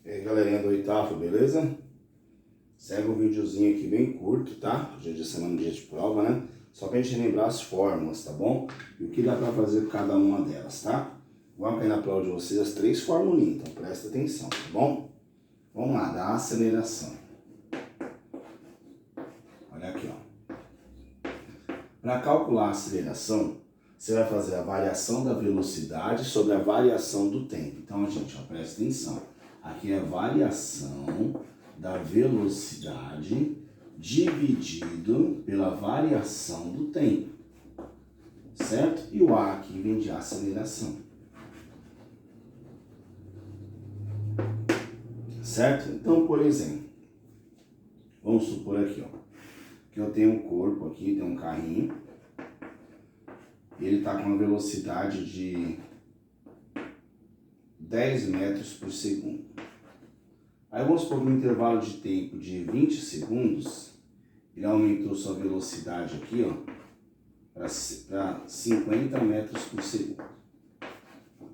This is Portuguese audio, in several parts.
E aí, galerinha do oitavo, beleza? Segue um videozinho aqui bem curto, tá? Dia de semana, dia de prova, né? Só pra gente lembrar as fórmulas, tá bom? E o que dá pra fazer com cada uma delas, tá? Vamos cair na prova de vocês as 3 formulinhas, então presta atenção, tá bom? Vamos lá, da aceleração. Olha aqui, ó. Para calcular a aceleração, você vai fazer a variação da velocidade sobre a variação do tempo. Então, gente, ó, presta atenção. Aqui é a variação da velocidade dividido pela variação do tempo, certo? E o A aqui vem de aceleração, certo? Então, por exemplo, vamos supor aqui, ó, que eu tenho um corpo aqui, tem um carrinho, e ele está com uma velocidade de 10 metros por segundo. Aí vamos supor que no intervalo de tempo de 20 segundos, ele aumentou sua velocidade aqui, ó, para 50 metros por segundo.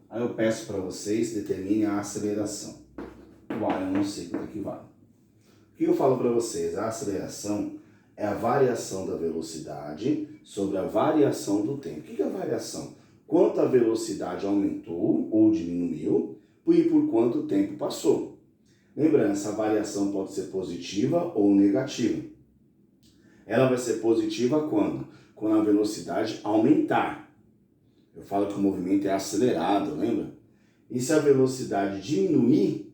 Aí eu peço para vocês determinem a aceleração. Uai, eu não sei quanto é que vale. O que eu falo para vocês? A aceleração é a variação da velocidade sobre a variação do tempo. O que é a variação? Quanto a velocidade aumentou ou diminuiu e por quanto tempo passou. Lembrando, essa variação pode ser positiva ou negativa. Ela vai ser positiva quando? Quando a velocidade aumentar. Eu falo que o movimento é acelerado, lembra? E se a velocidade diminuir,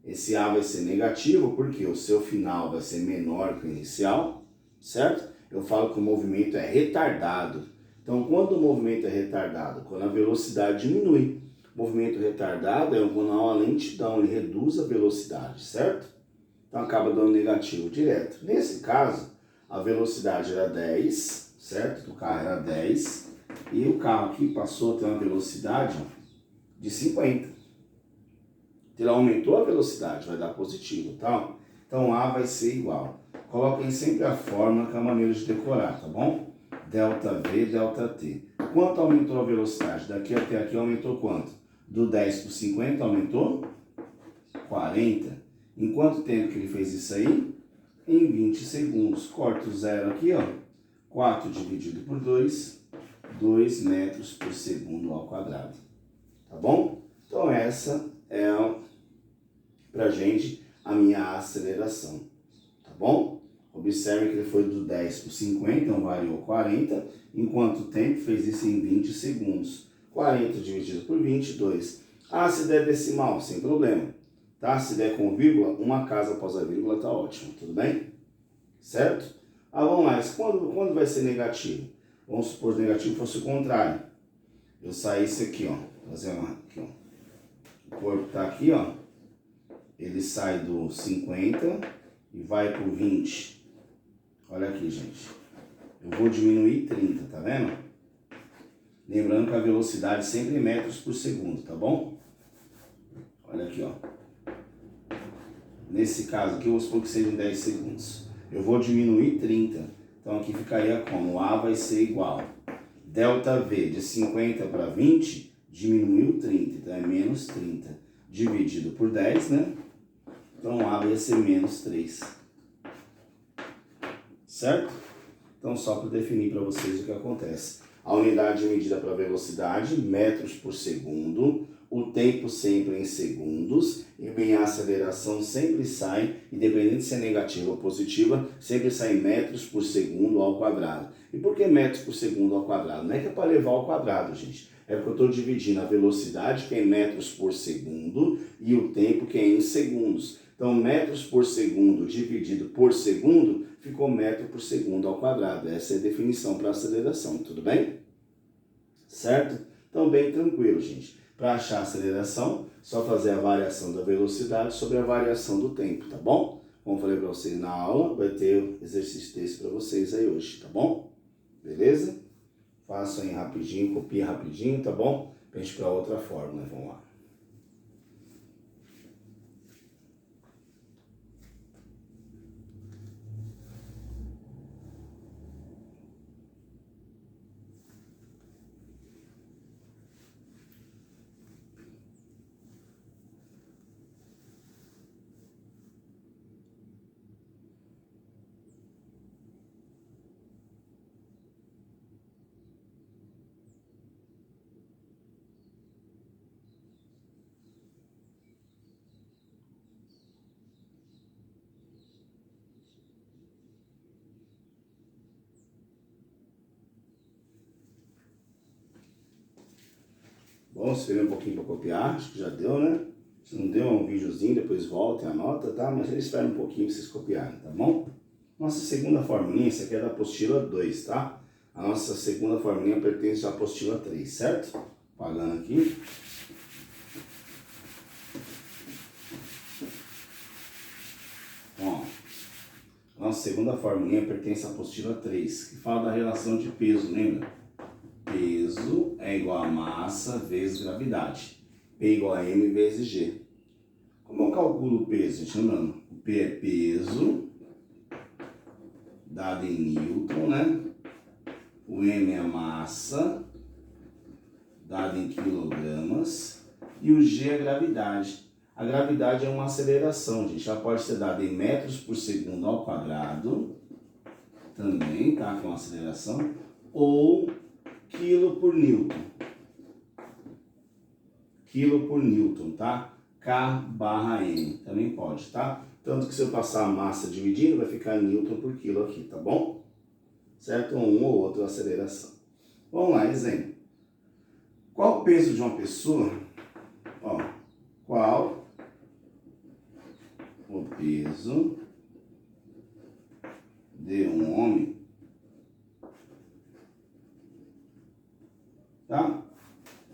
esse A vai ser negativo, porque o seu final vai ser menor que o inicial, certo? Eu falo que o movimento é retardado. Então, quando o movimento é retardado? Quando a velocidade diminui. Movimento retardado é quando há uma lentidão, ele reduz a velocidade, certo? Então acaba dando negativo direto. Nesse caso, a velocidade era 10, certo? Do carro era 10, e o carro aqui passou a ter uma velocidade de 50. Ele aumentou a velocidade, vai dar positivo, tá? Então A vai ser igual. Coloquem sempre a fórmula, que é a maneira de decorar, tá bom? Delta V, delta T. Quanto aumentou a velocidade? Daqui até aqui aumentou quanto? Do 10 para 50 aumentou 40. Em quanto tempo que ele fez isso aí? Em 20 segundos. Corta o zero aqui, ó. 4 dividido por 2, 2 metros por segundo ao quadrado. Tá bom? Então essa é pra gente a minha aceleração. Tá bom? Observe que ele foi do 10 para 50, então variou 40. Em quanto tempo? Fez isso em 20 segundos. 40 dividido por 22. Ah, se der decimal, sem problema. Tá? Se der com vírgula, uma casa após a vírgula tá ótimo. Tudo bem? Certo? Ah, vamos lá. Mas quando vai ser negativo? Vamos supor que o negativo fosse o contrário. Eu saísse aqui, ó. Fazer uma aqui, ó. O corpo tá aqui, ó. Ele sai do 50 e vai pro 20. Olha aqui, gente. Eu vou diminuir 30, tá vendo? Lembrando que a velocidade sempre é metros por segundo, tá bom? Olha aqui, ó. Nesse caso aqui, eu vou supor que seja em 10 segundos. Eu vou diminuir 30. Então aqui ficaria como? O A vai ser igual. Delta V de 50 para 20, diminuiu 30. Então é menos 30. Dividido por 10, né? Então A vai ser menos 3. Certo? Então só para definir para vocês o que acontece. A unidade de medida para velocidade, metros por segundo. O tempo sempre em segundos. E minha aceleração sempre sai, independente se é negativa ou positiva, sempre sai metros por segundo ao quadrado. E por que metros por segundo ao quadrado? Não é que é para levar ao quadrado, gente. É porque eu estou dividindo a velocidade, que é em metros por segundo, e o tempo, que é em segundos. Então, metros por segundo dividido por segundo, ficou metro por segundo ao quadrado. Essa é a definição para aceleração, tudo bem? Certo? Então, bem tranquilo, gente. Para achar a aceleração, só fazer a variação da velocidade sobre a variação do tempo, tá bom? Como falei para vocês na aula, vai ter exercício desse para vocês aí hoje, tá bom? Beleza? Façam aí rapidinho, copia rapidinho, tá bom? Pra gente ir para outra fórmula, né? Vamos lá. Vamos esperar um pouquinho para copiar, acho que já deu, né? Se não deu, é um videozinho, depois volta e anota, tá? Mas eles esperam um pouquinho para vocês copiarem, tá bom? Nossa segunda formulinha, essa aqui é da apostila 2, tá? A nossa segunda formulinha pertence à apostila 3, certo? Apagando aqui. Ó, a nossa segunda formulinha pertence à apostila 3, que fala da relação de peso, lembra? Peso é igual a massa vezes gravidade. P igual a M vezes G. Como eu calculo o peso, gente? Lembrando, o P é peso, dado em Newton, né? O M é a massa, dado em quilogramas. E o G é a gravidade. A gravidade é uma aceleração, gente. Ela pode ser dada em metros por segundo ao quadrado, também, tá? Com aceleração. Ou quilo por Newton. Quilo por Newton, tá? K/M, também pode, tá? Tanto que se eu passar a massa dividindo, vai ficar Newton por quilo aqui, tá bom? Certo? Um ou outro aceleração. Vamos lá, exemplo. Qual o peso de uma pessoa? Ó, qual o peso de um homem? Tá?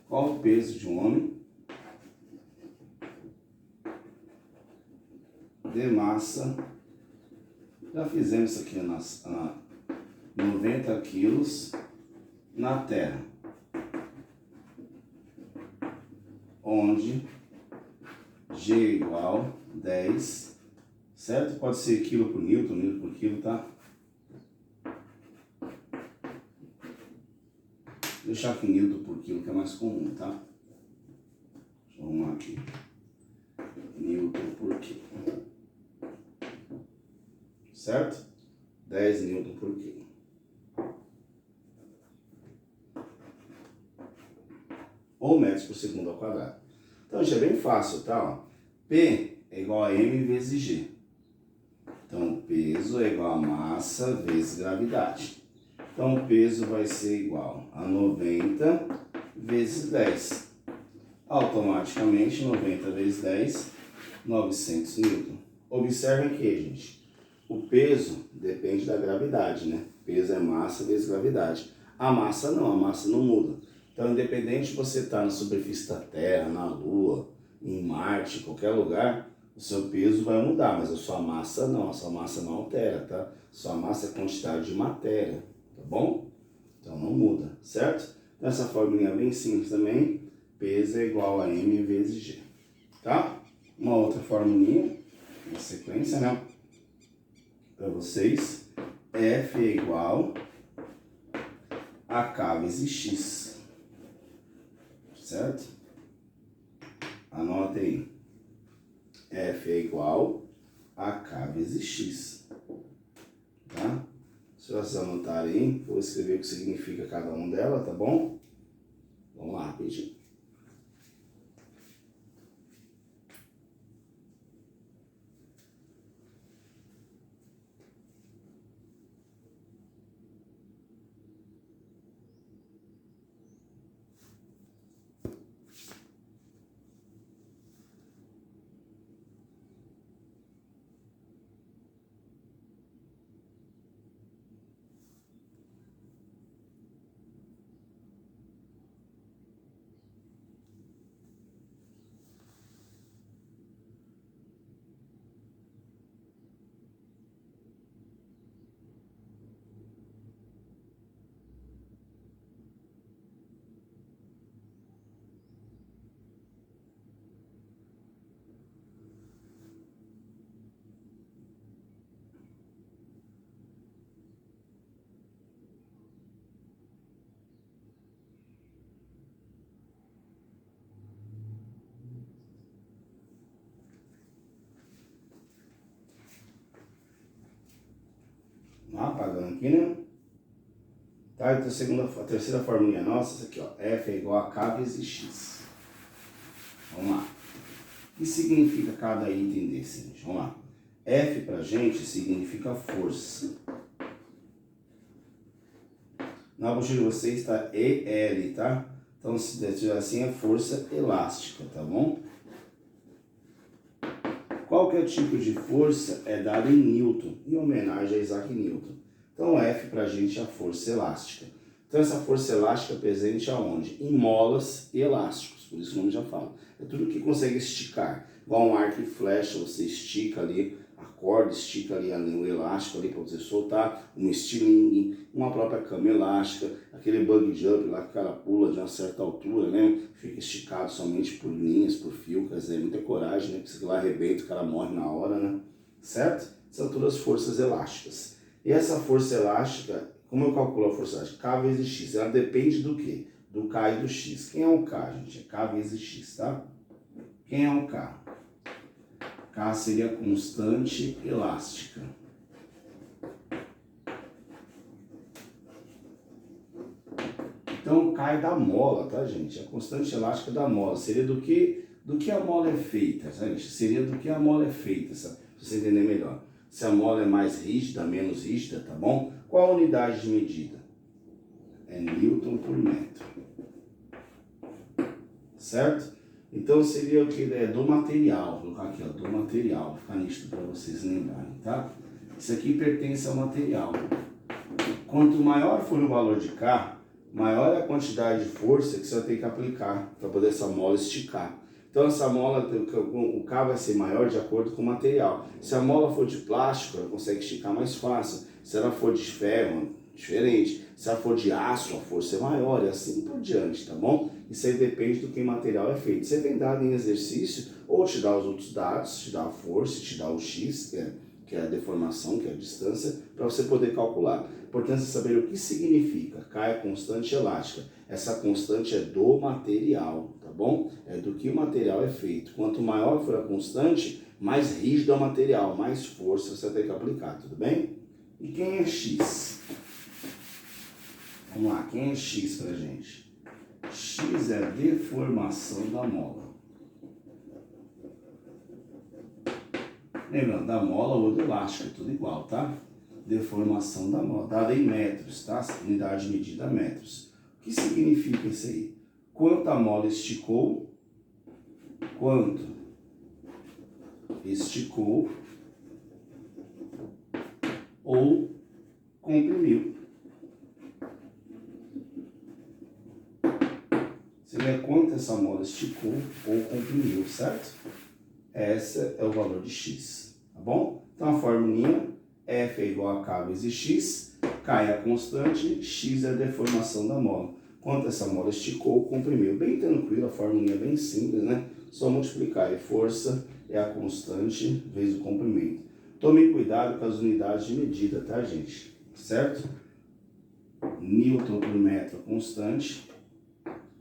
Qual o peso de um homem de massa? Já fizemos isso aqui nas 90 quilos na Terra, onde G igual 10, certo? Pode ser quilo por Newton, Newton por quilo, tá? Vou deixar aqui Newton por quilo, que é mais comum, tá? Deixa eu arrumar aqui. Newton por quilo. Certo? 10 Newton por quilo. Ou metros por segundo ao quadrado. Então, isso é bem fácil, tá? Ó, P é igual a M vezes G. Então, peso é igual a massa vezes gravidade. Então, o peso vai ser igual a 90 vezes 10. Automaticamente, 90 vezes 10, 900 Newton. Observe aqui, gente. O peso depende da gravidade, né? Peso é massa vezes gravidade. A massa não muda. Então, independente de você estar na superfície da Terra, na Lua, em Marte, em qualquer lugar, o seu peso vai mudar, mas a sua massa não altera, tá? Sua massa é quantidade de matéria, tá bom? Então não muda, certo? Então, essa formulinha é bem simples também, peso é igual a M vezes G, tá? Uma outra formulinha, na sequência, né? Para vocês, F é igual a K vezes X, certo? Anote aí. F é igual a K vezes X, tá? Se vocês anotarem aí, vou escrever o que significa cada uma delas, tá bom? Vamos lá, rapidinho. Apagando aqui, né? Tá, então a terceira formulinha nossa, essa aqui, ó. F é igual a K vezes X. Vamos lá. O que significa cada item desse, gente? Vamos lá. F pra gente significa força. Na apostila de vocês está EL, tá? Então, se tiver assim, é força elástica, tá bom? Qual que é o tipo de força? É dada em Newton, em homenagem a Isaac Newton. Então, F pra gente é a força elástica. Então, essa força elástica é presente aonde? Em molas e elásticos, por isso o nome já fala. É tudo que consegue esticar. Igual um arco e flecha, você estica ali a corda, estica ali o elástico ali para você soltar, um estilingue, uma própria cama elástica, aquele bungee jump lá que o cara pula de uma certa altura, né? Fica esticado somente por linhas, por fio, quer dizer, muita coragem, né? Porque se lá arrebenta, o cara morre na hora, né? Certo? São todas forças elásticas. E essa força elástica, como eu calculo a força elástica? K vezes X. Ela depende do quê? Do K e do X. Quem é o K, gente? É K vezes X, tá? Quem é o K? K seria a constante elástica. Então, K é da mola, tá, gente? A constante elástica da mola. Seria do que a mola é feita, gente? Seria do que a mola é feita, sabe? Pra você entender melhor. Se a mola é mais rígida, menos rígida, tá bom? Qual a unidade de medida? É Newton por metro. Certo? Então seria o que? É do material. Vou colocar aqui, ó, do material. Vou ficar nítido para vocês lembrarem, tá? Isso aqui pertence ao material. Quanto maior for o valor de K, maior é a quantidade de força que você vai ter que aplicar para poder essa mola esticar. Então essa mola, o K vai ser maior de acordo com o material. Se a mola for de plástico, ela consegue esticar mais fácil. Se ela for de ferro, diferente. Se ela for de aço, a força é maior e assim por diante, tá bom? Isso aí depende do que o material é feito. Você vem dado em exercício, ou te dá os outros dados, te dá a força, te dá o X, que é a deformação, que é a distância, para você poder calcular. Importante saber o que significa. K é constante elástica. Essa constante é do material, tá bom? É do que o material é feito. Quanto maior for a constante, mais rígido é o material, mais força você vai ter que aplicar, tudo bem? E quem é X? Vamos lá, quem é X pra gente? X é a deformação da mola. Lembrando, da mola ou do elástico, é tudo igual, tá? Deformação da mola, dada em metros, tá? Unidade de medida metros. O que significa isso aí? Quanto a mola esticou, quanto esticou ou comprimiu. Você vê quanto essa mola esticou ou comprimiu, certo? Esse é o valor de X, tá bom? Então a formulinha F é igual a K vezes X, K é a constante, X é a deformação da mola. Quanto essa mola esticou ou comprimiu. Bem tranquilo, a formulinha é bem simples, né? Só multiplicar. E força é a constante vezes o comprimento. Tomem cuidado com as unidades de medida, tá, gente? Certo? Newton por metro constante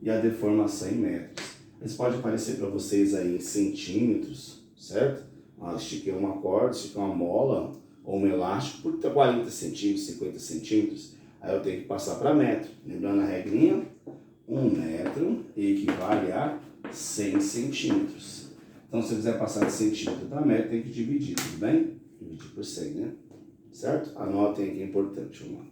e a deformação em metros. Isso pode aparecer para vocês aí em centímetros, certo? Estiquei uma corda, estiquei uma mola ou um elástico por 40 centímetros, 50 centímetros. Aí eu tenho que passar para metro. Lembrando a regrinha, 1 metro equivale a 100 centímetros. Então, se eu quiser passar de centímetro para metro, tem que dividir, tudo bem? Dividir por 100, né? Certo? Anotem aqui, é importante. Vamos lá.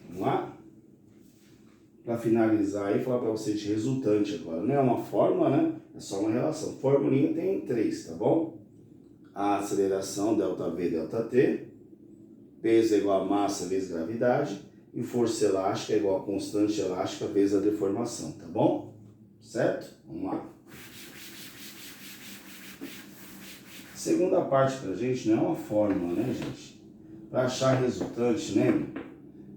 Vamos lá? Para finalizar e falar para vocês de resultante agora. Não é uma fórmula, né? É só uma relação. Formulinha tem 3, tá bom? A aceleração, ΔV, ΔT. Peso é igual a massa vezes gravidade. E força elástica é igual a constante elástica vezes a deformação, tá bom? Certo? Vamos lá. Segunda parte pra gente não é uma fórmula, né, gente? Para achar resultante, lembra?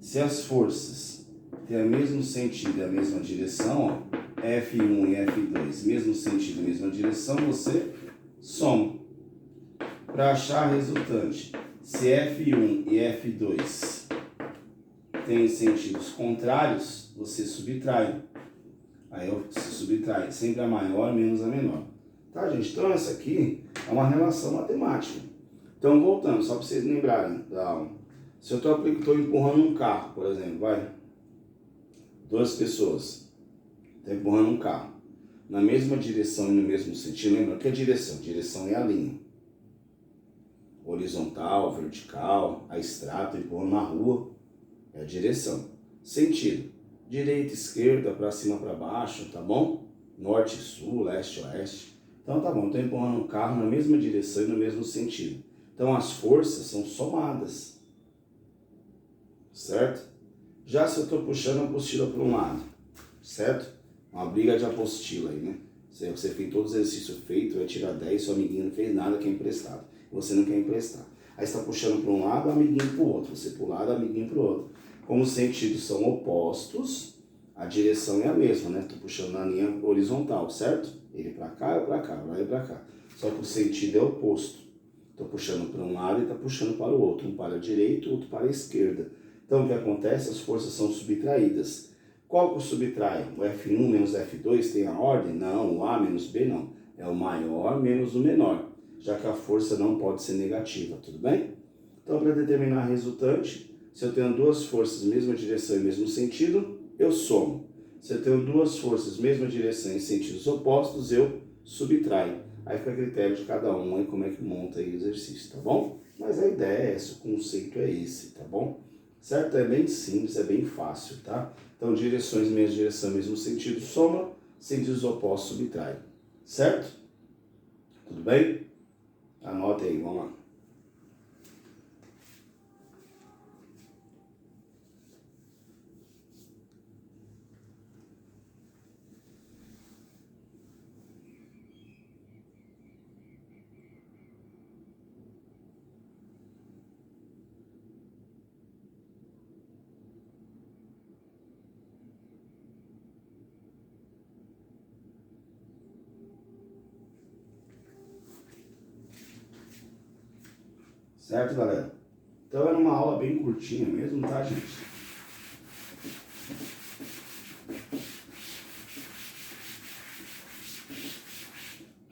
Se as forças têm o mesmo sentido e a mesma direção, ó, F1 e F2, mesmo sentido e mesma direção, você soma. Para achar resultante, se F1 e F2 têm sentidos contrários, você subtrai. Aí você subtrai sempre a maior menos a menor. Tá, gente? Então essa aqui é uma relação matemática. Então, voltando, só para vocês lembrarem da aula. Se eu estou empurrando um carro, por exemplo, vai. 2 pessoas estão empurrando um carro. Na mesma direção e no mesmo sentido. Lembra que é direção? Direção é a linha. Horizontal, vertical, a estrada, empurrando na rua. É a direção. Sentido. Direita, esquerda, para cima, para baixo, tá bom? Norte, sul, leste, oeste. Então tá bom, estou empurrando um carro na mesma direção e no mesmo sentido. Então as forças são somadas. Certo? Já se eu estou puxando a apostila para um lado, certo? Uma briga de apostila aí, né? Você fez todos os exercícios feitos, vai tirar 10, seu amiguinho não fez nada, quer emprestado. Você não quer emprestar. Aí você está puxando para um lado, o amiguinho para o outro. Você para o lado, o amiguinho para o outro. Como os sentidos são opostos, a direção é a mesma, né? Estou puxando na linha horizontal, certo? Ele para cá, eu para cá, vai para cá. Só que o sentido é oposto. Estou puxando para um lado e está puxando para o outro. Um para a direita, outro para a esquerda. Então o que acontece? As forças são subtraídas. Qual que o subtrai? O F1 menos F2 tem a ordem? Não, o A menos B não. É o maior menos o menor, já que a força não pode ser negativa, tudo bem? Então, para determinar a resultante, se eu tenho 2 forças, mesma direção e mesmo sentido, eu somo. Se eu tenho 2 forças, mesma direção e sentidos opostos, eu subtraio. Aí fica a critério de cada um, aí como é que monta aí o exercício, tá bom? Mas a ideia é essa, o conceito é esse, tá bom? Certo? É bem simples, é bem fácil, tá? Então, direções, mesma direção, mesmo sentido, soma, sentidos opostos, subtrai. Certo? Tudo bem? Anota aí, vamos lá. Certo, galera? Então era uma aula bem curtinha mesmo, tá, gente?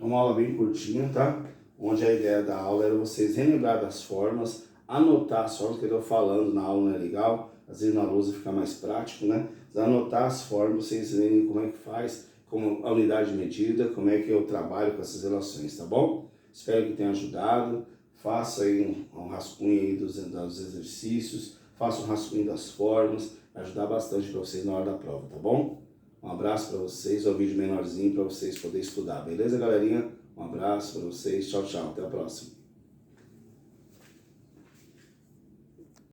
É uma aula bem curtinha, tá? Onde a ideia da aula era vocês relembrar das formas, anotar as formas que eu estou falando na aula, não é legal? Às vezes na lousa fica mais prático, né? Anotar as formas, vocês verem como é que faz, como a unidade de medida, como é que eu trabalho com essas relações, tá bom? Espero que tenha ajudado. Faça aí um rascunho aí dos exercícios, faça um rascunho das formas, vai ajudar bastante para vocês na hora da prova, tá bom? Um abraço para vocês, é um vídeo menorzinho para vocês poderem estudar, beleza, galerinha? Um abraço para vocês, tchau, tchau, até a próxima.